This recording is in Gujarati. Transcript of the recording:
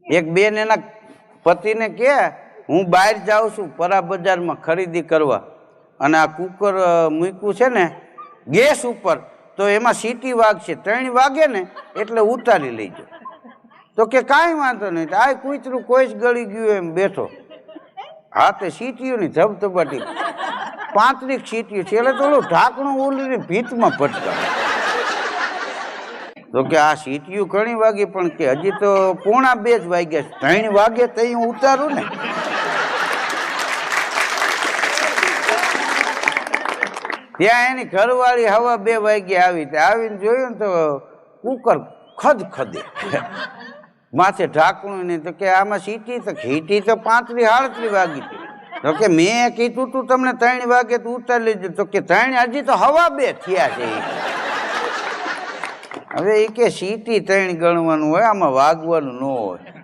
એક બેન એના પતિને કહે હું બહાર જાઉં છું પરા બજારમાં ખરીદી કરવા અને આ કુકર મૂક્યું છે ને ગેસ ઉપર તો એમાં સીટી વાગશે 3 વાગે ને એટલે ઉતારી લેજો. તો કે કાંઈ વાંધો નહીં, આ કૂતરું કોઈ જ ગળી ગયું એમ બેઠો. હા તે સીટીઓની ધબધબાટી 35 સીટીઓ છે એટલે તો ઓલું ઢાંકણું ઓલીને ભીતમાં ભટકા. તો કે આ સીટીયું ઘણી વાગી પણ કે હજી તો 1:45 જ વાગ્યા છે, 3 વાગે તો હું ઉતારું ને. ત્યાં એની ઘરવાળી હવા 2 વાગે આવી, આવીને જોયું ને તો કુકર ખદે માથે ઢાંકણું નહીં. તો કે આમાં સીટી તો ઘીટી તો 35-38 વાગી હતી. તો કે મેં કીધું તું તમને 3 વાગે તો ઉતારી લેજો. તો કે 3 હજી તો હવા 2 થયા છે. હવે એ કે સીટી 3 ગણવાનું હોય, આમાં વાગવાનું ન હોય.